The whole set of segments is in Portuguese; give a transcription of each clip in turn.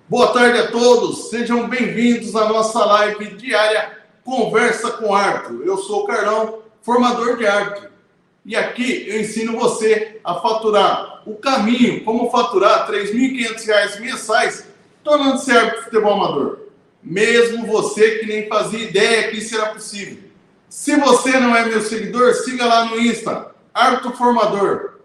Boa tarde a todos, sejam bem-vindos à nossa live diária Conversa com Árbitro. Eu sou o Carlão, formador de árbitro. E aqui eu ensino você a faturar o caminho, como faturar R$ 3.500 mensais, tornando-se árbitro de futebol amador. Mesmo você que nem fazia ideia que isso era possível. Se você não é meu seguidor, siga lá no Insta, Árbitro Formador.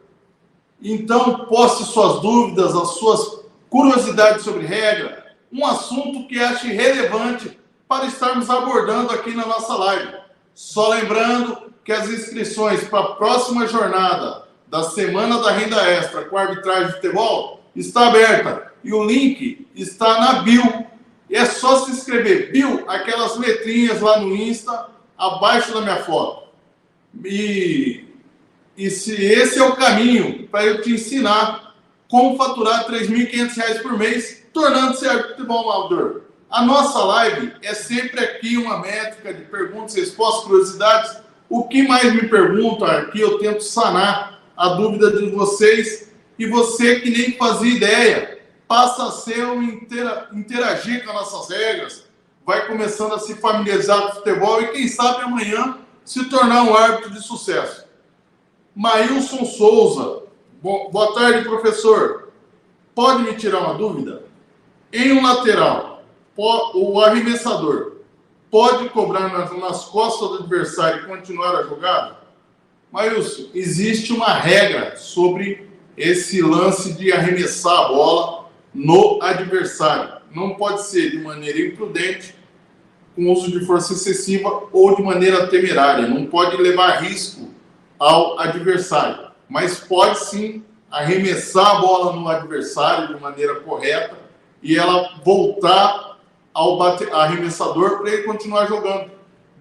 Então, poste suas dúvidas, as suas curiosidades sobre regra, um assunto que ache relevante para estarmos abordando aqui na nossa live. Só lembrando que as inscrições para a próxima jornada da Semana da Renda Extra com arbitragem de futebol está aberta e o link está na bio. É só se inscrever. Bio, aquelas letrinhas lá no Insta, abaixo da minha foto. E se esse é o caminho para eu te ensinar como faturar R$ 3.500 por mês, tornando-se árbitro de futebol amador. A nossa live é sempre aqui uma métrica de perguntas, respostas, curiosidades. O que mais me perguntam aqui, eu tento sanar a dúvida de vocês. E você que nem fazia ideia, passa a ser interagir com as nossas regras, vai começando a se familiarizar com o futebol e quem sabe amanhã se tornar um árbitro de sucesso. Maílson Souza, boa tarde, professor. Pode me tirar uma dúvida? Em um lateral, o arremessador pode cobrar nas costas do adversário e continuar a jogada? Maílson, existe uma regra sobre esse lance de arremessar a bola no adversário. Não pode ser de maneira imprudente, com uso de força excessiva ou de maneira temerária. Não pode levar risco ao adversário, mas pode sim arremessar a bola no adversário de maneira correta e ela voltar ao arremessador para ele continuar jogando,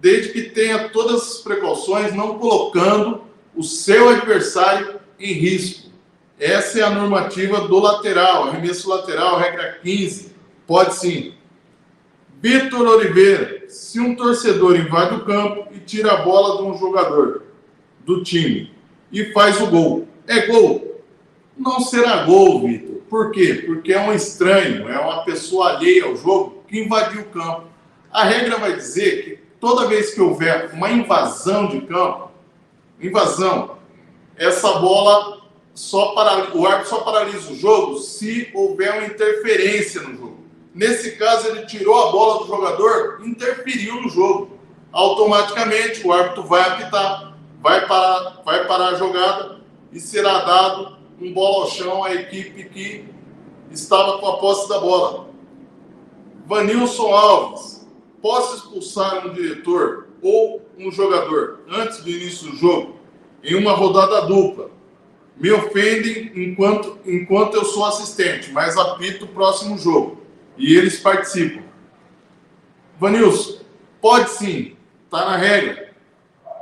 desde que tenha todas as precauções, não colocando o seu adversário em risco. Essa é a normativa do lateral, arremesso lateral, regra 15, pode sim. Vitor Oliveira, se um torcedor invade o campo e tira a bola de um jogador do time e faz o gol, é gol? Não será gol, Vitor. Por quê? Porque é um estranho, é uma pessoa alheia ao jogo que invadiu o campo. A regra vai dizer que toda vez que houver uma invasão de campo, essa bola o árbitro só paralisa o jogo se houver uma interferência no jogo. Nesse caso, ele tirou a bola do jogador, interferiu no jogo. Automaticamente, o árbitro vai apitar, vai parar a jogada e será dado um bola ao chão à equipe que estava com a posse da bola. Vanilson Alves, posso expulsar um diretor ou um jogador antes do início do jogo em uma rodada dupla? Me ofendem enquanto eu sou assistente, mas apito o próximo jogo e eles participam. Vanilson, pode sim, está na regra.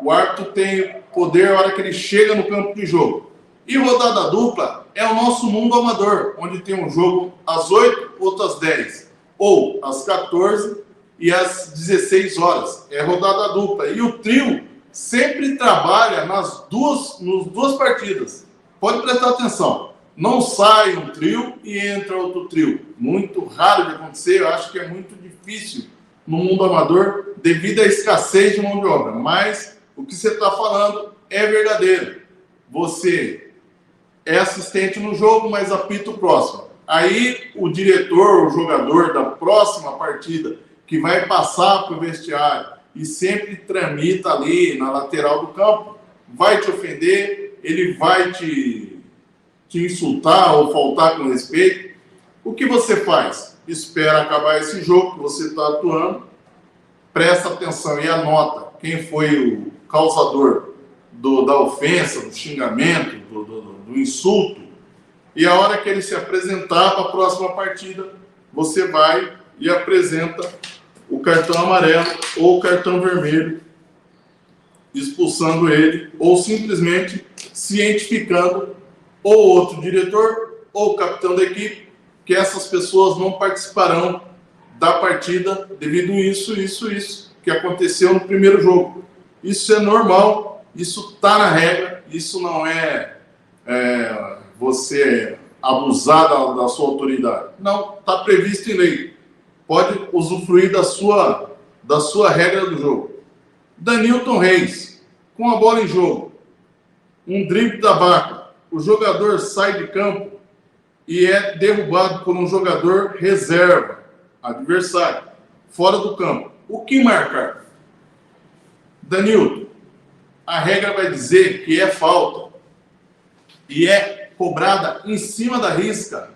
O árbitro tem poder na hora que ele chega no campo de jogo. E rodada dupla é o nosso mundo amador, onde tem um jogo às 8, outro às 10, ou às 14 e às 16 horas. É rodada dupla. E o trio sempre trabalha nas duas partidas. Pode prestar atenção. Não sai um trio e entra outro trio. Muito raro de acontecer, eu acho que é muito difícil no mundo amador devido à escassez de mão de obra. Mas o que você está falando é verdadeiro. Você é assistente no jogo, mas apita o próximo. Aí o diretor, o jogador da próxima partida, que vai passar para o vestiário e sempre tramita ali na lateral do campo, vai te ofender, ele vai te insultar ou faltar com respeito. O que você faz? Espera acabar esse jogo que você está atuando, presta atenção e anota quem foi o causador da ofensa, do xingamento, do insulto, e a hora que ele se apresentar para a próxima partida, você vai e apresenta o cartão amarelo ou o cartão vermelho, expulsando ele, ou simplesmente cientificando ou outro diretor ou capitão da equipe que essas pessoas não participarão da partida devido a isso que aconteceu no primeiro jogo. Isso é normal, isso está na regra, isso não é você abusar da sua autoridade. Não, está previsto em lei. Pode usufruir da sua regra do jogo. Danilton Reis, com a bola em jogo, um drible da vaca, o jogador sai de campo e é derrubado por um jogador reserva, adversário, fora do campo. O que marcar? Danilton, a regra vai dizer que é falta e é cobrada em cima da risca,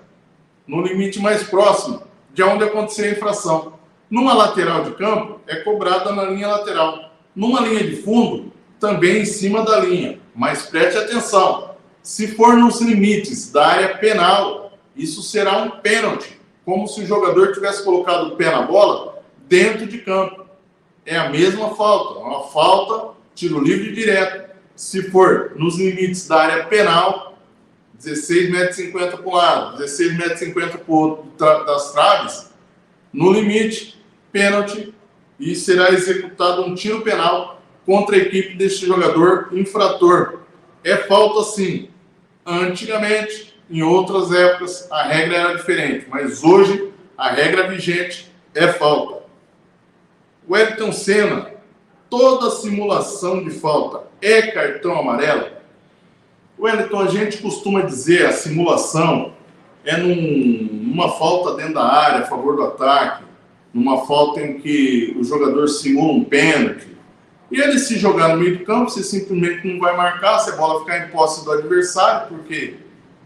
no limite mais próximo de onde aconteceu a infração. Numa lateral de campo, é cobrada na linha lateral. Numa linha de fundo, também em cima da linha. Mas preste atenção, se for nos limites da área penal, isso será um pênalti, como se o jogador tivesse colocado o pé na bola dentro de campo. É a mesma falta, uma falta, tiro livre direto. Se for nos limites da área penal, 16,50 m para um lado, 16,50 m para o outro das traves, no limite, pênalti, e será executado um tiro penal contra a equipe deste jogador infrator. É falta sim. Antigamente, em outras épocas, a regra era diferente, mas hoje a regra vigente é falta. Wellington Senna, toda simulação de falta é cartão amarelo? Wellington, a gente costuma dizer a simulação é numa falta dentro da área, a favor do ataque, numa falta em que o jogador simula um pênalti, e ele se jogar no meio do campo, você simplesmente não vai marcar, se a bola ficar em posse do adversário, porque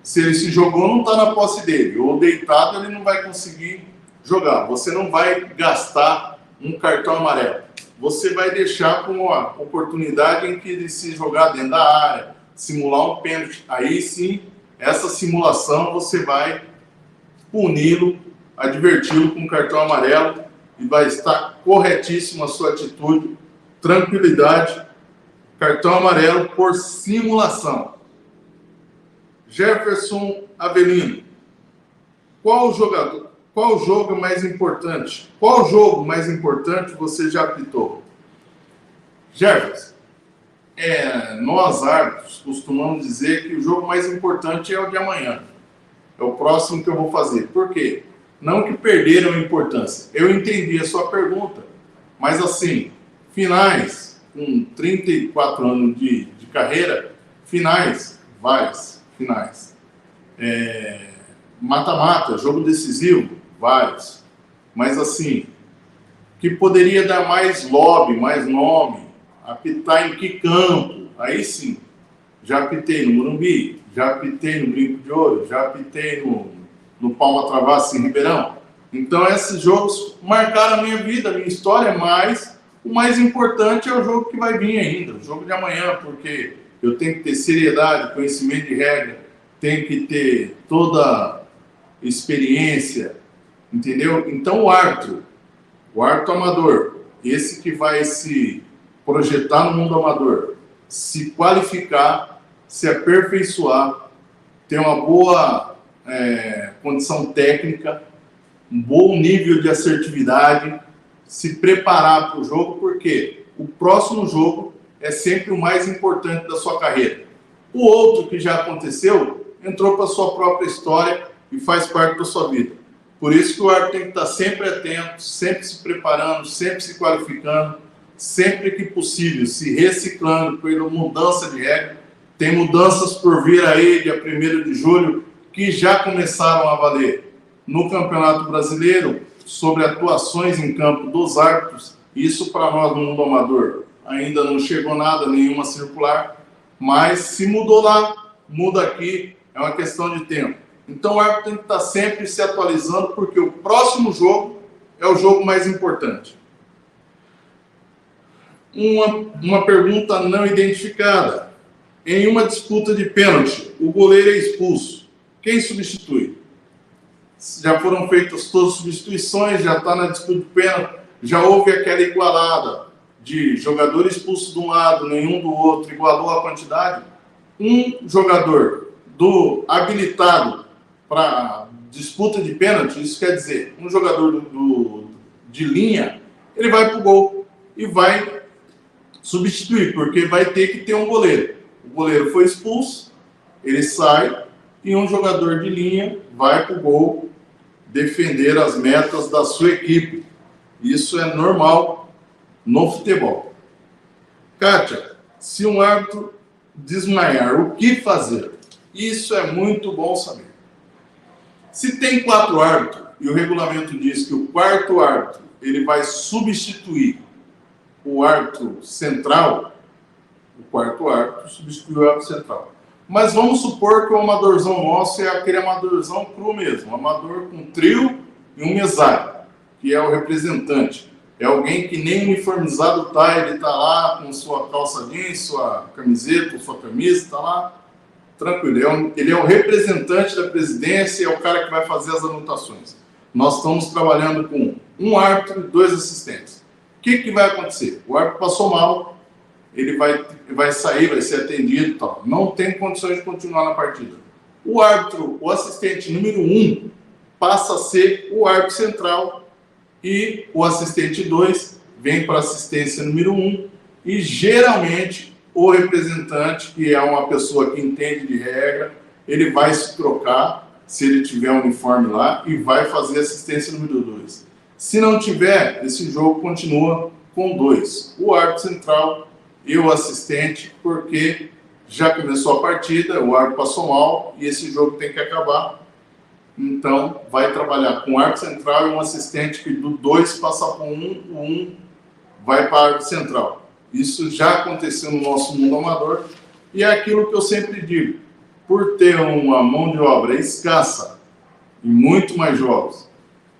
se ele se jogou, não está na posse dele, ou deitado, ele não vai conseguir jogar. Você não vai gastar um cartão amarelo. Você vai deixar com uma oportunidade em que ele se jogar dentro da área, simular um pênalti. Aí sim, essa simulação você vai puni-lo, adverti-lo com um cartão amarelo e vai estar corretíssima a sua atitude. Tranquilidade, cartão amarelo por simulação. Jefferson Avelino, qual jogo mais importante? Qual jogo mais importante você já apitou? Jefferson, nós árbitros costumamos dizer que o jogo mais importante é o de amanhã. É o próximo que eu vou fazer. Por quê? Não que perderam a importância. Eu entendi a sua pergunta, mas assim, finais, com 34 anos de carreira, finais, vários finais. Mata-mata, jogo decisivo, vários. Mas assim, que poderia dar mais lobby, mais nome, apitar em que campo? Aí sim, já apitei no Morumbi, já apitei no Brinco de Ouro, já apitei no Palma Travassa em Ribeirão. Então esses jogos marcaram a minha vida, a minha história, mas o mais importante é o jogo que vai vir ainda, o jogo de amanhã, porque eu tenho que ter seriedade, conhecimento de regra, tenho que ter toda experiência, entendeu? Então o árbitro amador, esse que vai se projetar no mundo amador, se qualificar, se aperfeiçoar, ter uma boa condição técnica, um bom nível de assertividade, se preparar para o jogo, porque o próximo jogo é sempre o mais importante da sua carreira. O outro que já aconteceu, entrou para a sua própria história e faz parte da sua vida. Por isso que o árbitro tem que estar sempre atento, sempre se preparando, sempre se qualificando, sempre que possível, se reciclando pela mudança de regra. Tem mudanças por vir aí, dia 1º de julho, que já começaram a valer no Campeonato Brasileiro, sobre atuações em campo dos árbitros. Isso para nós no mundo amador ainda não chegou nada, nenhuma circular, mas se mudou lá, muda aqui, é uma questão de tempo. Então o árbitro tem que estar sempre se atualizando, porque o próximo jogo é o jogo mais importante. Uma pergunta não identificada. Em uma disputa de pênalti, o goleiro é expulso. Quem substitui? Já foram feitas todas as substituições, já está na disputa de pênalti, já houve aquela igualada de jogador expulso de um lado, nenhum do outro, igualou a quantidade. Um jogador habilitado para disputa de pênalti, isso quer dizer, um jogador de linha, ele vai para o gol e vai substituir, porque vai ter que ter um goleiro. O goleiro foi expulso, ele sai, e um jogador de linha vai para o gol defender as metas da sua equipe. Isso é normal no futebol. Kátia, se um árbitro desmaiar, o que fazer? Isso é muito bom saber. Se tem 4 árbitros e o regulamento diz que o 4º árbitro ele vai substituir o árbitro central, o 4º árbitro substitui o árbitro central. Mas vamos supor que o amadorzão nosso é aquele amadorzão cru mesmo, amador com trio e um mesário, que é o representante. É alguém que nem uniformizado tá, ele tá lá com sua calça jeans, sua camiseta, sua camisa, tá lá tranquilo. Ele é o representante da presidência, é o cara que vai fazer as anotações. Nós estamos trabalhando com um árbitro e 2 assistentes. O que vai acontecer? O árbitro passou mal, ele vai sair, vai ser atendido e tal. Não tem condições de continuar na partida. O árbitro, o assistente número 1, passa a ser o árbitro central e o assistente 2 vem para a assistência número 1 e geralmente o representante, que é uma pessoa que entende de regra, ele vai se trocar, se ele tiver um uniforme lá, e vai fazer assistência número 2. Se não tiver, esse jogo continua com 2. O árbitro central e o assistente, porque já começou a partida, o árbitro passou mal e esse jogo tem que acabar. Então, vai trabalhar com o árbitro central e um assistente que do 2 passa para o 1, o 1 vai para o árbitro central. Isso já aconteceu no nosso mundo amador e é aquilo que eu sempre digo. Por ter uma mão de obra escassa em muito mais jogos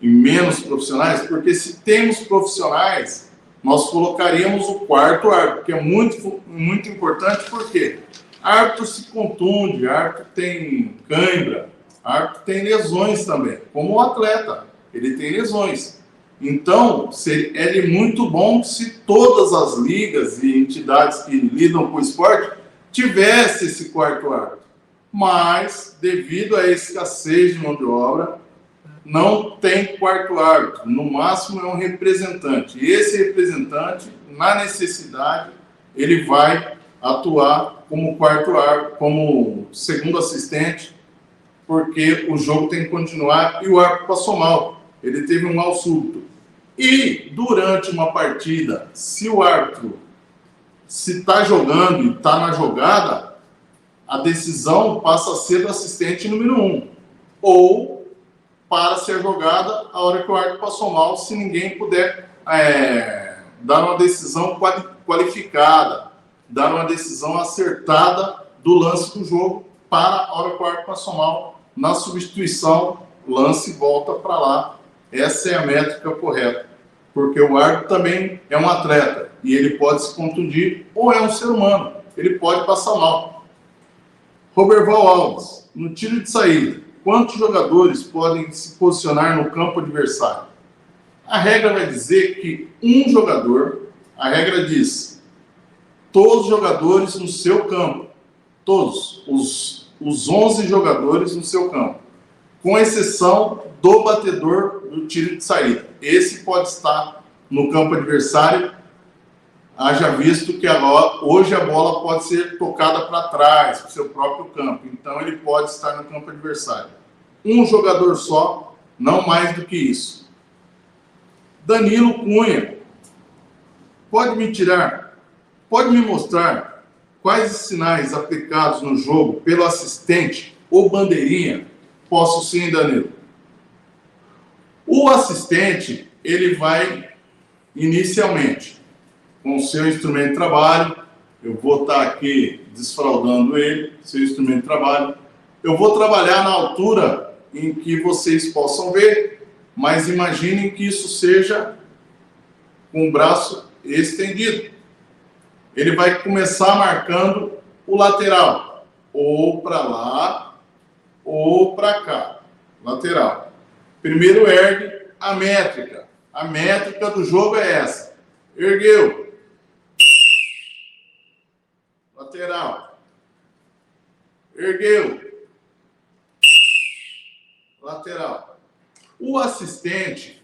e menos profissionais, porque se temos profissionais, nós colocaríamos o 4º árbitro, que é muito importante, porque árbitro se contunde, árbitro tem cãibra, árbitro tem lesões também, como o atleta, ele tem lesões. Então, é muito bom se todas as ligas e entidades que lidam com o esporte tivessem esse 4º árbitro. Mas, devido à escassez de mão de obra, não tem 4º árbitro. No máximo é um representante. E esse representante, na necessidade, ele vai atuar como 4º árbitro, como segundo assistente, porque o jogo tem que continuar e o árbitro passou mal. Ele teve um mal súbito. E, durante uma partida, se o árbitro está jogando e está na jogada, a decisão passa a ser do assistente número 1. Ou para ser jogada a hora que o árbitro passou mal, se ninguém puder dar uma decisão qualificada, dar uma decisão acertada do lance do jogo para a hora que o árbitro passou mal, na substituição, lance e volta para lá. Essa é a métrica correta, porque o árbitro também é um atleta e ele pode se contundir ou é um ser humano, ele pode passar mal. Roberval Alves, no tiro de saída, quantos jogadores podem se posicionar no campo adversário? A regra vai dizer que um jogador, a regra diz, todos os jogadores no seu campo, todos os 11 jogadores no seu campo, com exceção do batedor do tiro de saída. Esse pode estar no campo adversário, haja visto que hoje a bola pode ser tocada para trás, para o seu próprio campo. Então, ele pode estar no campo adversário. Um jogador só, não mais do que isso. Danilo Cunha, pode me mostrar quais os sinais aplicados no jogo pelo assistente ou bandeirinha? Posso sim, Danilo. O assistente, ele vai inicialmente com o seu instrumento de trabalho. Eu vou estar aqui desfraldando ele, seu instrumento de trabalho. Eu vou trabalhar na altura em que vocês possam ver, mas imaginem que isso seja com o braço estendido. Ele vai começar marcando o lateral, ou para lá, ou para cá, lateral. Primeiro ergue a métrica. A métrica do jogo é essa. Ergueu. Lateral. Ergueu. Lateral. O assistente,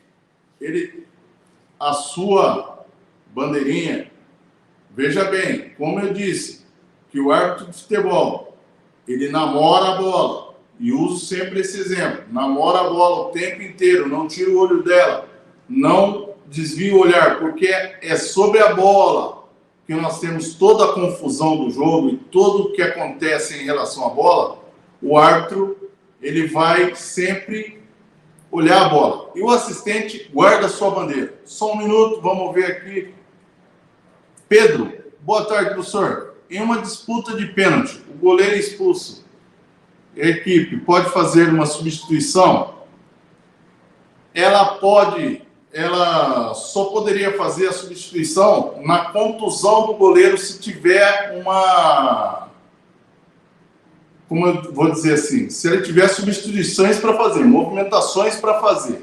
a sua bandeirinha, veja bem, como eu disse, que o árbitro de futebol, ele namora a bola. e uso sempre esse exemplo, namora a bola o tempo inteiro, não tira o olho dela, não desvia o olhar, porque é sobre a bola que nós temos toda a confusão do jogo e tudo o que acontece em relação à bola. O árbitro, ele vai sempre olhar a bola. E o assistente guarda a sua bandeira. Só um minuto, vamos ver aqui. Pedro, boa tarde, professor. Em uma disputa de pênalti, o goleiro é expulso. A equipe pode fazer uma substituição? Ela só poderia fazer a substituição na contusão do goleiro se tiver uma... Como eu vou dizer assim, se ele tiver substituições para fazer, movimentações para fazer.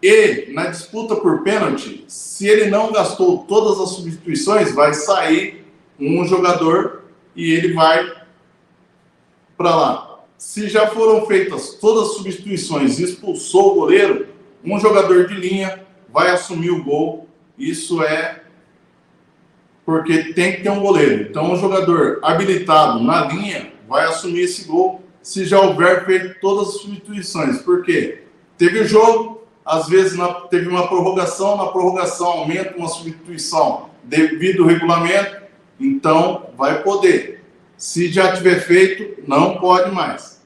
E na disputa por pênalti, se ele não gastou todas as substituições, vai sair um jogador e ele vai para lá. Se já foram feitas todas as substituições e expulsou o goleiro, um jogador de linha vai assumir o gol. Isso é porque tem que ter um goleiro. Então, um jogador habilitado na linha vai assumir esse gol se já houver feito todas as substituições. Por quê? Teve o jogo, às vezes teve uma prorrogação, na prorrogação aumenta uma substituição devido ao regulamento, então vai poder. Se já tiver feito, não pode mais.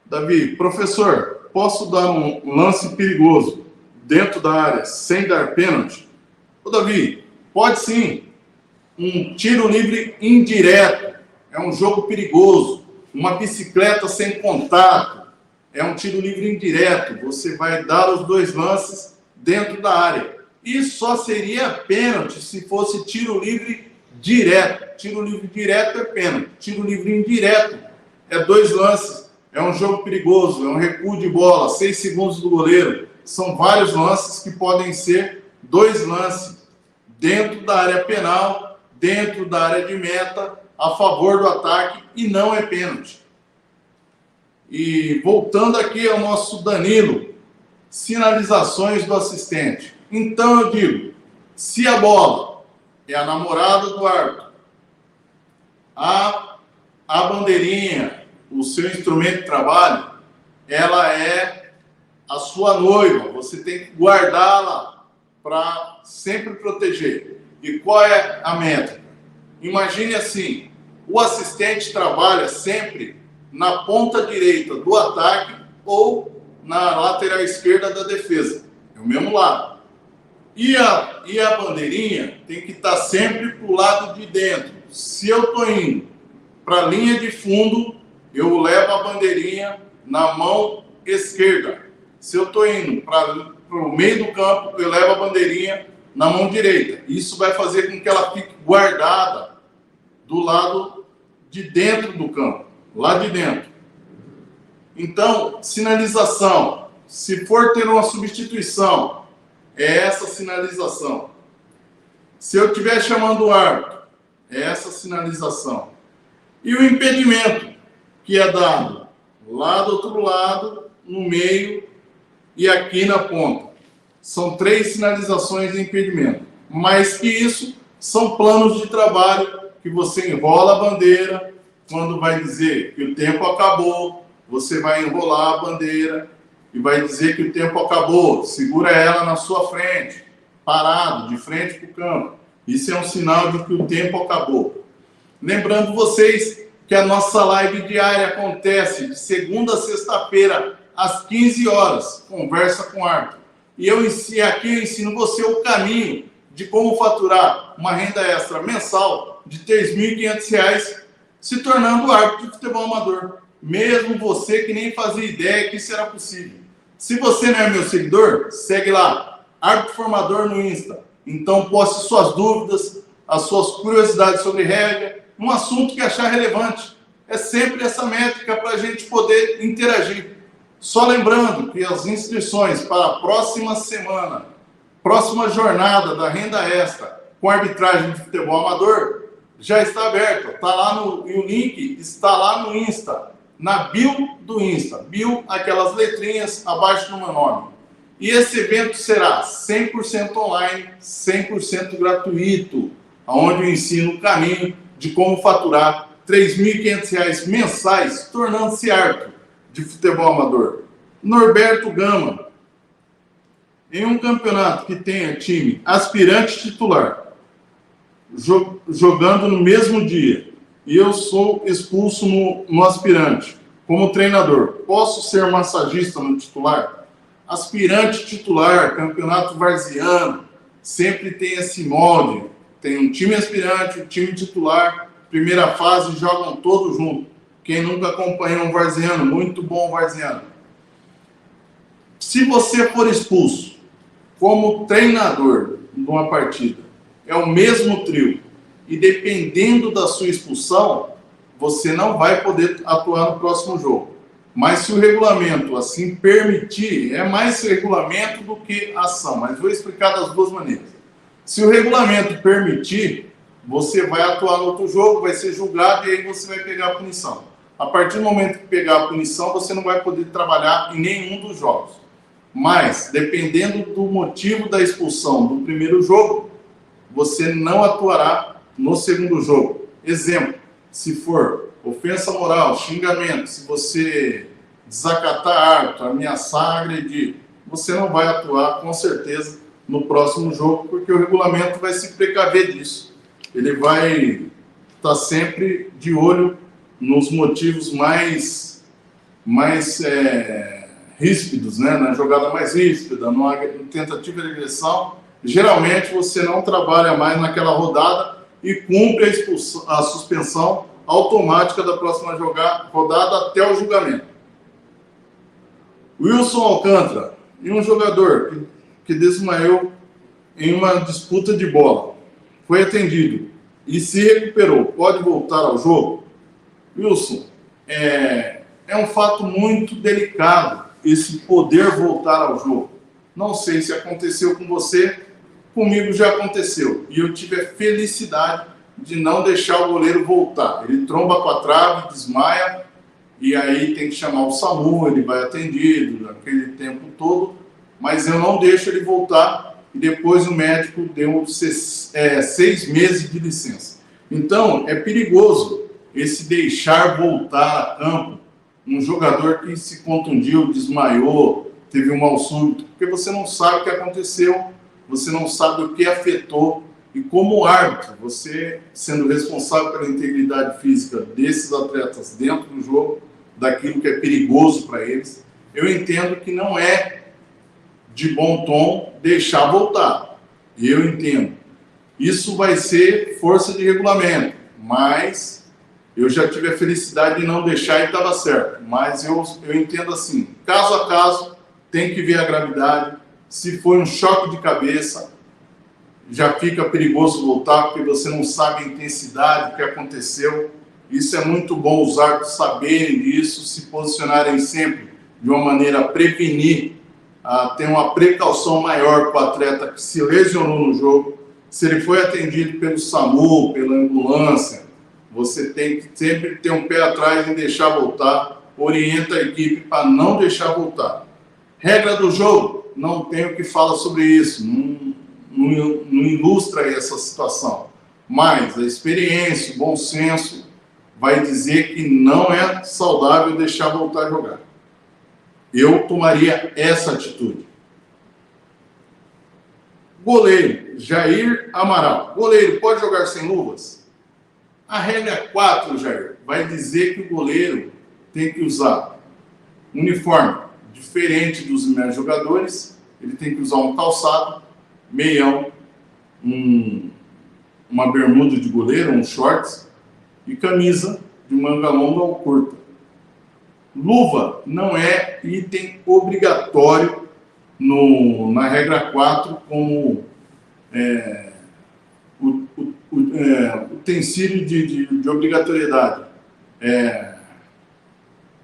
Davi, professor, posso dar um lance perigoso dentro da área sem dar pênalti? Ô, Davi, pode sim. Um tiro livre indireto é um jogo perigoso. Uma bicicleta sem contato é um tiro livre indireto. Você vai dar os dois lances dentro da área. E só seria pênalti se fosse tiro livre direto. Tiro livre direto é pênalti. Tiro livre indireto é dois lances. É um jogo perigoso, é um recuo de bola, 6 segundos do goleiro. São vários lances que podem ser dois lances dentro da área penal, dentro da área de meta, a favor do ataque, e não é pênalti. E voltando aqui ao nosso Danilo, sinalizações do assistente. Então eu digo, se a bola é a namorada do árbitro, a bandeirinha, o seu instrumento de trabalho, ela é a sua noiva, você tem que guardá-la para sempre proteger. E qual é a métrica? Imagine assim, o assistente trabalha sempre na ponta direita do ataque ou na lateral esquerda da defesa, é o mesmo lado. E a bandeirinha tem que estar sempre para o lado de dentro. Se eu estou indo para a linha de fundo, eu levo a bandeirinha na mão esquerda. Se eu estou indo para o meio do campo, eu levo a bandeirinha na mão direita. Isso vai fazer com que ela fique guardada do lado de dentro do campo, lá de dentro. Então, sinalização. Se for ter uma substituição, é essa sinalização. Se eu estiver chamando o árbitro, é essa sinalização. E o impedimento, que é dado lá do outro lado, no meio e aqui na ponta. São 3 sinalizações de impedimento. Mais que isso, são planos de trabalho que você enrola a bandeira. Quando vai dizer que o tempo acabou, você vai enrolar a bandeira e vai dizer que o tempo acabou. Segura ela na sua frente, parado, de frente para o campo. Isso é um sinal de que o tempo acabou. Lembrando vocês que a nossa live diária acontece de segunda a sexta-feira, às 15 horas, conversa com o árbitro. E aqui eu ensino você o caminho de como faturar uma renda extra mensal de R$ 3.500, se tornando árbitro de futebol amador. Mesmo você que nem fazia ideia que isso era possível. Se você não é meu seguidor, segue lá, Árbitro Formador no Insta. Então poste suas dúvidas, as suas curiosidades sobre regra, um assunto que achar relevante. É sempre essa métrica para a gente poder interagir. Só lembrando que as inscrições para a próxima semana, próxima jornada da renda extra com arbitragem de futebol amador, já está aberta. Tá lá e o link está lá no Insta, na bio do Insta. Bio, aquelas letrinhas abaixo do meu nome. E esse evento será 100% online, 100% gratuito, onde eu ensino o caminho de como faturar R$ 3.500 mensais, tornando-se árbitro de futebol amador. Norberto Gama, em um campeonato que tenha time aspirante titular, jogando no mesmo dia, e eu sou expulso no aspirante, como treinador, posso ser massagista no titular? Aspirante titular, campeonato varziano, sempre tem esse molde. Tem um time aspirante, um time titular, primeira fase, jogam todos juntos. Quem nunca acompanhou um varziano, muito bom varziano. Se você for expulso como treinador de uma partida, é o mesmo trio, e dependendo da sua expulsão, você não vai poder atuar no próximo jogo. Mas se o regulamento assim permitir, é mais regulamento do que ação, mas vou explicar das duas maneiras. Se o regulamento permitir, você vai atuar no outro jogo, vai ser julgado e aí você vai pegar a punição. A partir do momento que pegar a punição, você não vai poder trabalhar em nenhum dos jogos. Mas, dependendo do motivo da expulsão do primeiro jogo, você não atuará no segundo jogo. Exemplo, se for ofensa moral, xingamento, se você desacatar árbitro, ameaçar, agredir, você não vai atuar com certeza no próximo jogo, porque o regulamento vai se precaver disso. Ele vai estar sempre de olho nos motivos mais ríspidos, né? Na jogada mais ríspida, numa tentativa de agressão. Geralmente você não trabalha mais naquela rodada e cumpre a suspensão automática da próxima rodada até o julgamento. Wilson Alcântara, e um jogador que desmaiou em uma disputa de bola, foi atendido e se recuperou, pode voltar ao jogo? Wilson, é um fato muito delicado esse poder voltar ao jogo. Não sei se aconteceu com você, comigo já aconteceu. E eu tive a felicidade de não deixar o goleiro voltar. Ele tromba com a trave, desmaia, e aí tem que chamar o SAMU, ele vai atendido, aquele tempo todo, mas eu não deixo ele voltar, e depois o médico deu 6 meses de licença. Então, é perigoso esse deixar voltar a campo um jogador que se contundiu, desmaiou, teve um mal súbito, porque você não sabe o que aconteceu, você não sabe o que afetou, e como árbitro, você sendo responsável pela integridade física desses atletas dentro do jogo, daquilo que é perigoso para eles, eu entendo que não é de bom tom deixar voltar. Eu entendo. Isso vai ser força de regulamento, mas eu já tive a felicidade de não deixar e estava certo. Mas eu entendo assim, caso a caso, tem que ver a gravidade. Se for um choque de cabeça, já fica perigoso voltar, porque você não sabe a intensidade do que aconteceu. Isso é muito bom os árbitros saberem disso, se posicionarem sempre de uma maneira a prevenir, a ter uma precaução maior para o atleta que se lesionou no jogo. Se ele foi atendido pelo SAMU, pela ambulância, você tem que sempre ter um pé atrás em deixar voltar, orienta a equipe para não deixar voltar. Regra do jogo, não tenho o que falar sobre isso, não ilustra essa situação, mas a experiência, o bom senso vai dizer que não é saudável deixar voltar a jogar. Eu tomaria essa atitude. Goleiro, Jair Amaral. Goleiro, pode jogar sem luvas? A regra 4, Jair, vai dizer que o goleiro tem que usar uniforme diferente dos demais jogadores, ele tem que usar um calçado, meião, uma bermuda de goleiro, um shorts, e camisa de manga longa ou curta. Luva não é item obrigatório na regra 4 como utensílio de obrigatoriedade.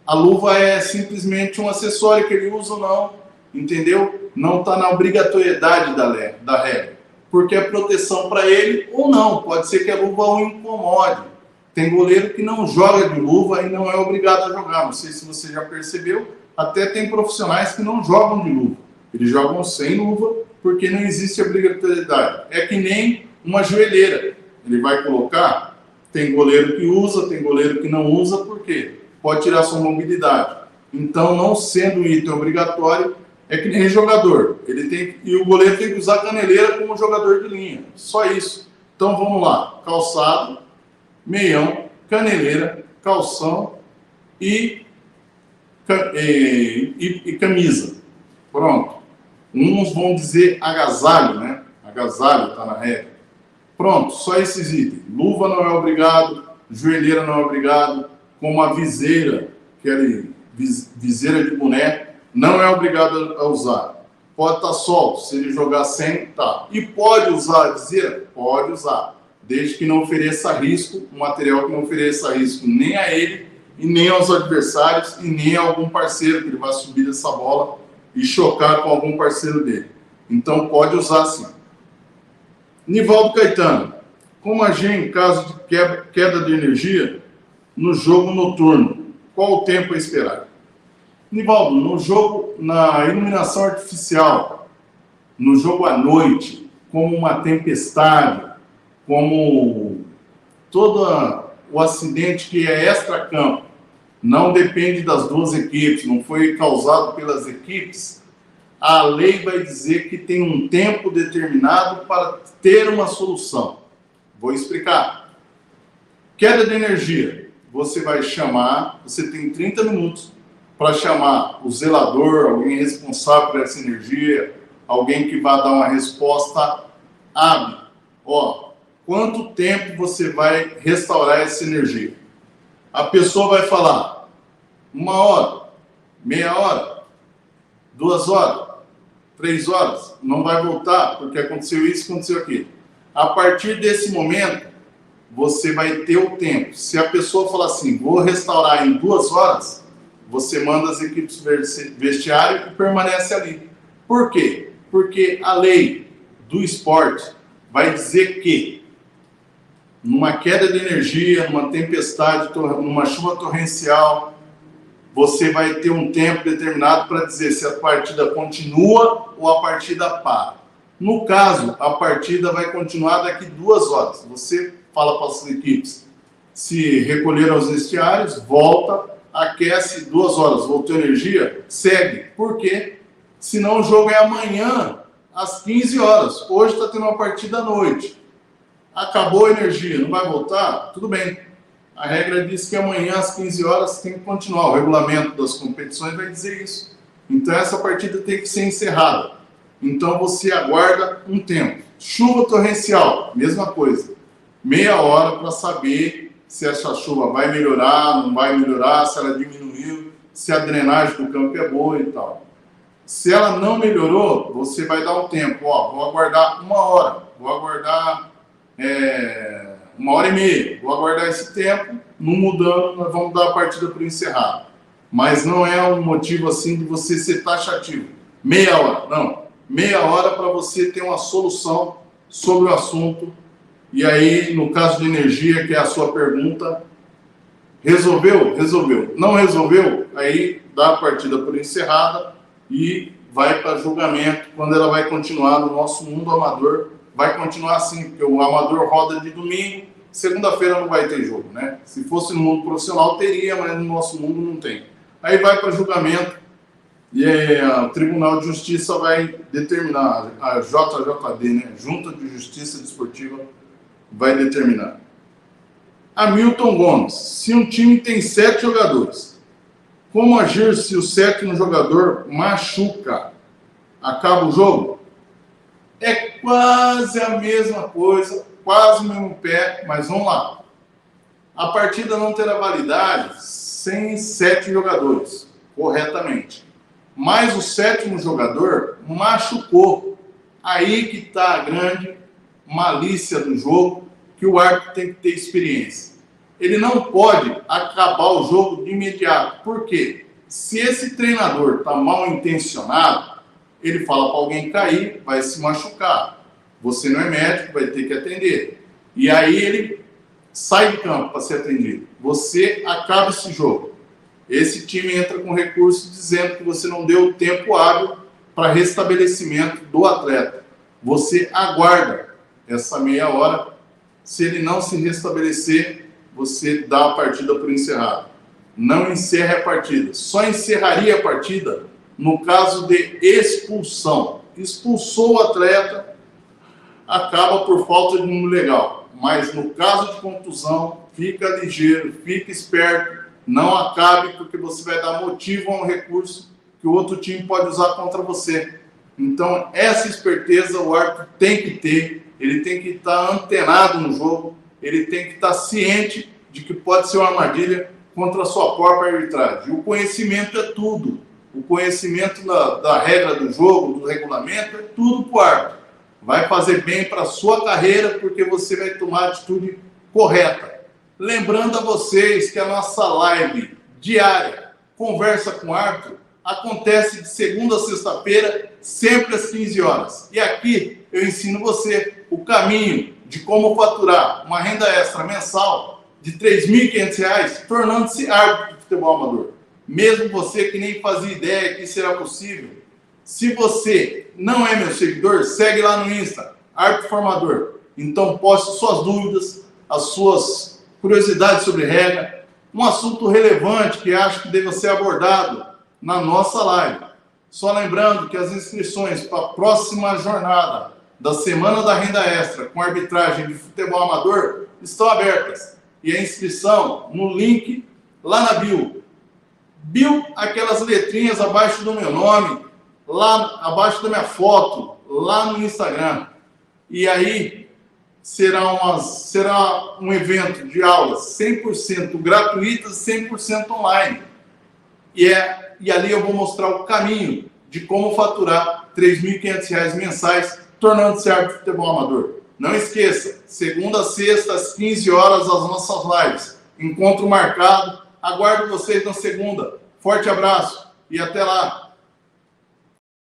A luva é simplesmente um acessório que ele usa ou não, entendeu? Não está na obrigatoriedade da regra, porque é proteção para ele ou não. Pode ser que a luva o incomode. Tem goleiro que não joga de luva e não é obrigado a jogar. Não sei se você já percebeu, até tem profissionais que não jogam de luva. Eles jogam sem luva porque não existe obrigatoriedade. É que nem uma joelheira. Ele vai colocar, Tem goleiro que usa, tem goleiro que não usa, por quê? Pode tirar sua mobilidade. Então, não sendo um item obrigatório, é que nem jogador. E o goleiro tem que usar caneleira como jogador de linha. Só isso. Então, vamos lá. Calçado, meião, caneleira, calção e camisa. Pronto. Uns vão dizer agasalho, né? Agasalho está na regra. Pronto, só esses itens. Luva não é obrigado, joelheira não é obrigado, como a viseira, que é viseira de boné, não é obrigado a usar. Pode estar solto, se ele jogar sem, tá. E pode usar a viseira? Pode usar, desde que não ofereça risco, um material que não ofereça risco nem a ele, e nem aos adversários, e nem a algum parceiro, que ele vai subir essa bola e chocar com algum parceiro dele. Então pode usar sim. Nivaldo Caetano, como agir em caso de queda de energia no jogo noturno? Qual o tempo a esperar? Nivaldo, no jogo, na iluminação artificial, no jogo à noite, como uma tempestade, como todo o acidente que é extra-campo, não depende das duas equipes, não foi causado pelas equipes, a lei vai dizer que tem um tempo determinado para ter uma solução. Vou explicar. Queda de energia. Você vai chamar, você tem 30 minutos para chamar o zelador, alguém responsável por essa energia, alguém que vai dar uma resposta hábil. Ó, quanto tempo você vai restaurar essa energia? A pessoa vai falar 1 hora, meia hora, 2 horas, 3 horas, não vai voltar, porque aconteceu isso, aconteceu aquilo. A partir desse momento, você vai ter o tempo. Se a pessoa falar assim, vou restaurar em 2 horas, você manda as equipes vestiário e permanece ali. Por quê? Porque a lei do esporte vai dizer que numa queda de energia, numa tempestade, numa chuva torrencial, você vai ter um tempo determinado para dizer se a partida continua ou a partida para. No caso, a partida vai continuar daqui 2 horas. Você fala para as equipes se recolher aos vestiários, volta, aquece 2 horas, voltou energia, segue. Por quê? Senão o jogo é amanhã, às 15 horas. Hoje está tendo uma partida à noite. Acabou a energia, não vai voltar? Tudo bem. A regra diz que amanhã às 15 horas tem que continuar. O regulamento das competições vai dizer isso. Então essa partida tem que ser encerrada. Então você aguarda um tempo. Chuva torrencial, mesma coisa. Meia hora para saber se essa chuva vai melhorar, não vai melhorar, se ela diminuiu, se a drenagem do campo é boa e tal. Se ela não melhorou, você vai dar um tempo. Ó, vou aguardar 1 hora, vou aguardar 1h30, vou aguardar esse tempo, não mudando, nós vamos dar a partida por encerrada. Mas não é um motivo assim de você ser taxativo. Meia hora, não. Meia hora para você ter uma solução sobre o assunto. E aí, no caso de energia, que é a sua pergunta, resolveu? Resolveu. Não resolveu? Aí dá a partida por encerrada e vai para julgamento, quando ela vai continuar no nosso mundo amador. Vai continuar assim, porque o amador roda de domingo, segunda-feira não vai ter jogo, né? Se fosse no mundo profissional, teria, mas no nosso mundo não tem. Aí vai para julgamento e o Tribunal de Justiça vai determinar, a JJD, né? Junta de Justiça Desportiva, vai determinar. Hamilton Gomes, se um time tem 7 jogadores, como agir se o 7º jogador machuca? Acaba o jogo? É quase a mesma coisa, quase o mesmo pé, mas vamos lá. A partida não terá validade sem 7 jogadores, corretamente. Mas o 7º jogador machucou. Aí que está a grande malícia do jogo, que o árbitro tem que ter experiência. Ele não pode acabar o jogo de imediato. Por quê? Se esse treinador está mal intencionado, ele fala para alguém cair, vai se machucar. Você não é médico, vai ter que atender. E aí ele sai de campo para ser atendido. Você acaba esse jogo. Esse time entra com recurso dizendo que você não deu tempo hábil para restabelecimento do atleta. Você aguarda essa meia hora Se ele não se restabelecer, você dá a partida por encerrada. Não encerre a partida. Só encerraria a partida no caso de expulsão. Expulsou o atleta, acaba por falta de número legal. Mas no caso de contusão, fica ligeiro, fica esperto, não acabe, porque você vai dar motivo a um recurso que o outro time pode usar contra você. Então, essa esperteza o árbitro tem que ter, ele tem que estar antenado no jogo, ele tem que estar ciente de que pode ser uma armadilha contra a sua própria arbitragem. O conhecimento é tudo. O conhecimento da regra do jogo, do regulamento, é tudo para o árbitro. Vai fazer bem para a sua carreira, porque você vai tomar a atitude correta. Lembrando a vocês que a nossa live diária, Conversa com o Árbitro, acontece de segunda a sexta-feira, sempre às 15 horas. E aqui eu ensino você o caminho de como faturar uma renda extra mensal de R$ 3.500, tornando-se árbitro de futebol amador. Mesmo você que nem fazia ideia que isso será possível. Se você não é meu seguidor, segue lá no Insta, Árbitro Formador. Então poste suas dúvidas, as suas curiosidades sobre regra, um assunto relevante que acho que deve ser abordado na nossa live. Só lembrando que as inscrições para a próxima jornada da Semana da Renda Extra com arbitragem de futebol amador estão abertas. E a inscrição no link lá na bio. Bio, aquelas letrinhas abaixo do meu nome, lá abaixo da minha foto, lá no Instagram. E aí será um evento de aulas 100% gratuitas, 100% online. E ali eu vou mostrar o caminho de como faturar R$ 3.500 mensais, tornando-se árbitro de futebol amador. Não esqueça, segunda a sexta, às 15 horas, as nossas lives. Encontro marcado. Aguardo vocês na segunda. Forte abraço e até lá.